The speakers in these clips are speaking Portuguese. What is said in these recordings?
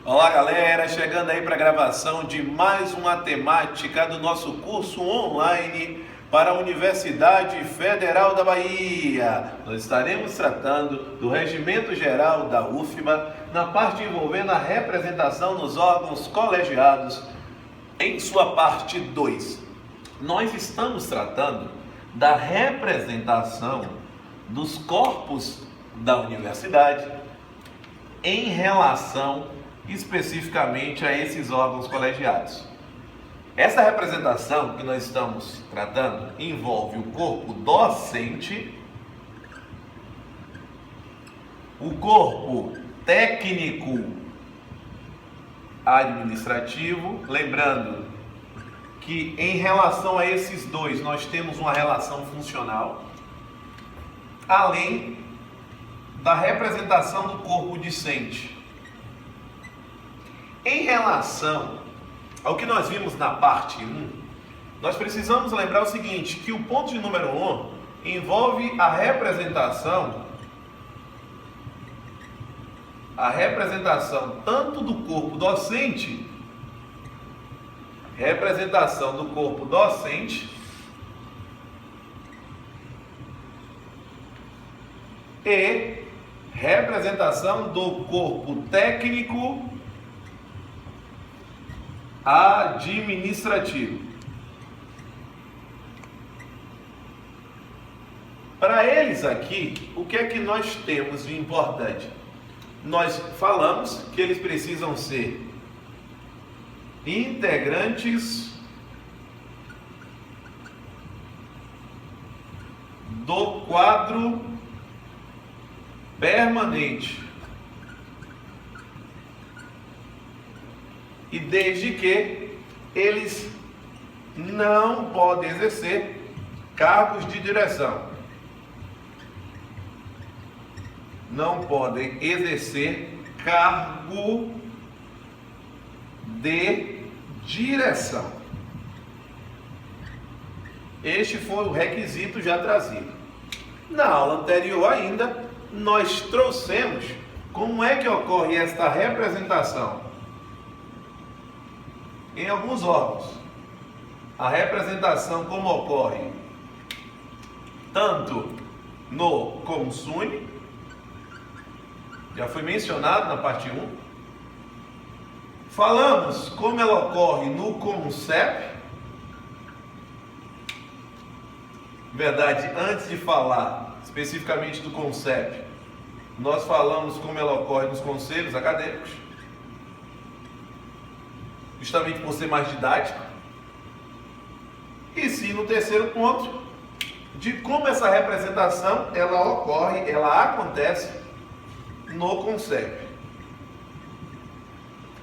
Olá galera, chegando aí para a gravação de mais uma temática do nosso curso online para a Universidade Federal da Bahia. Nós estaremos tratando do Regimento Geral da UFBA na parte envolvendo a representação nos órgãos colegiados em sua parte 2. Nós estamos tratando da representação dos corpos da universidade em relação especificamente a esses órgãos colegiados. Essa representação que nós estamos tratando envolve o corpo docente, o corpo técnico administrativo, lembrando que em relação a esses dois nós temos uma relação funcional, além da representação do corpo discente. Em relação ao que nós vimos na parte 1, nós precisamos lembrar o seguinte, que o ponto de número 1 envolve a representação tanto do corpo docente, e representação do corpo técnico administrativo. Para eles aqui, o que é que nós temos de importante? Nós falamos que eles precisam ser integrantes do quadro permanente e desde que eles não podem exercer cargos de direção. Não podem exercer cargo de direção. Este foi o requisito já trazido. Na aula anterior ainda, nós trouxemos como é que ocorre esta representação em alguns órgãos. A representação como ocorre tanto no CONSUNE, já foi mencionado na parte 1. Falamos como ela ocorre no CONCEP. Verdade, antes de falar especificamente do CONCEP, nós falamos como ela ocorre nos conselhos acadêmicos, justamente por ser mais didático. E sim, no terceiro ponto, de como essa representação ela ocorre, ela acontece no CONCEP.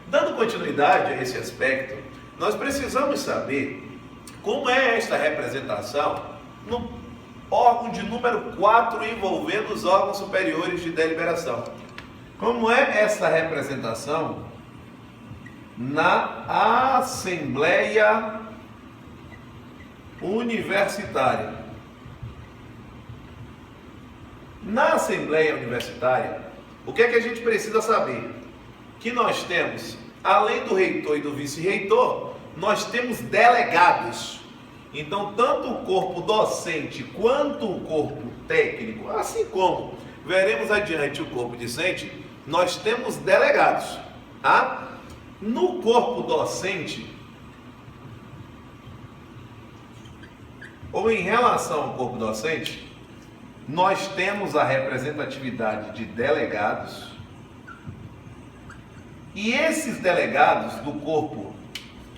Dando continuidade a esse aspecto, nós precisamos saber como é esta representação no órgão de número 4 envolvendo os órgãos superiores de deliberação. Como é essa representação na Assembleia Universitária? Na Assembleia Universitária, o que é que a gente precisa saber? Que nós temos, além do reitor e do vice-reitor, nós temos delegados. Então, tanto o corpo docente quanto o corpo técnico, assim como veremos adiante o corpo discente, nós temos delegados, tá? No corpo docente, ou em relação ao corpo docente, nós temos a representatividade de delegados, e esses delegados do corpo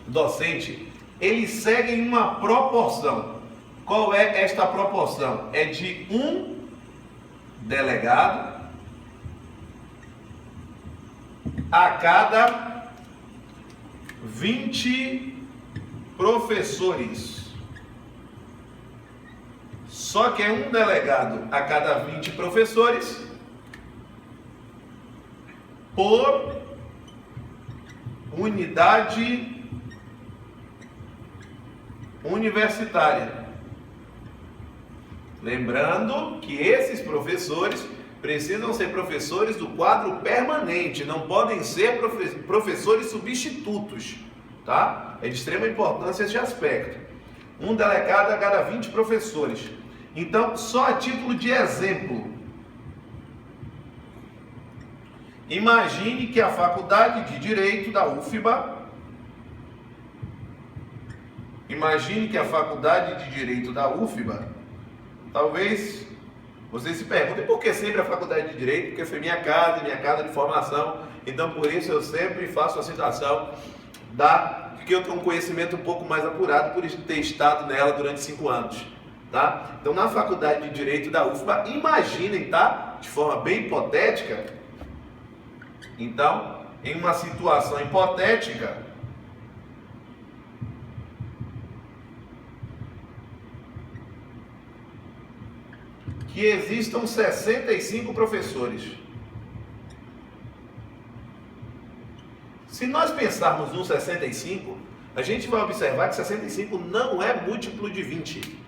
docente, eles seguem uma proporção. Qual é esta proporção? É de um delegado a cada 20 professores. Só que é um delegado a cada 20 professores por unidade universitária. Lembrando que esses professores precisam ser professores do quadro permanente, não podem ser professores substitutos, tá? É de extrema importância esse aspecto. Um delegado a cada 20 professores. Então, só a título de exemplo, imagine que a Faculdade de Direito da UFBA, talvez vocês se perguntem por que sempre a Faculdade de Direito, porque foi minha casa de formação, então por isso eu sempre faço a citação porque eu tenho um conhecimento um pouco mais apurado por ter estado nela durante 5 anos, tá? Então na Faculdade de Direito da UFBA, imaginem, tá? De forma bem hipotética, então, em uma situação hipotética, que existam 65 professores. Se nós pensarmos no 65, a gente vai observar que 65 não é múltiplo de 20.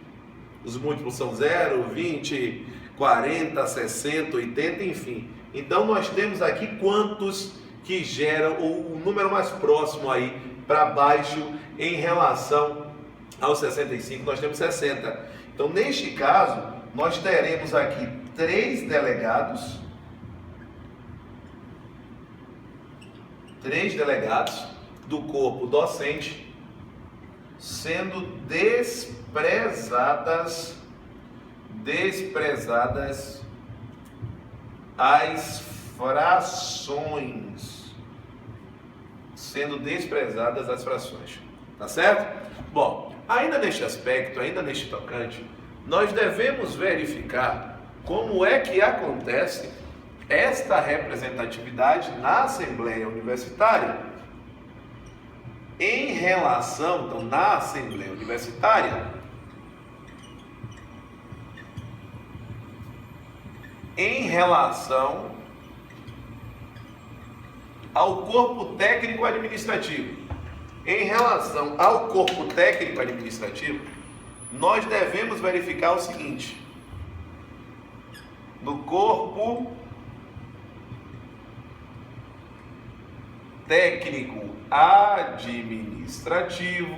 Os múltiplos são 0, 20, 40, 60, 80, enfim. Então nós temos aqui quantos que geram, ou o número mais próximo aí para baixo em relação aos 65, nós temos 60. Então neste caso, nós teremos aqui 3 delegados do corpo docente sendo desprezadas as frações. Tá certo? Bom, ainda neste aspecto, ainda neste tocante, nós devemos verificar como é que acontece esta representatividade na Assembleia Universitária em relação, então, na Assembleia Universitária, em relação ao corpo técnico administrativo. Em relação ao corpo técnico administrativo, nós devemos verificar o seguinte: no corpo técnico administrativo,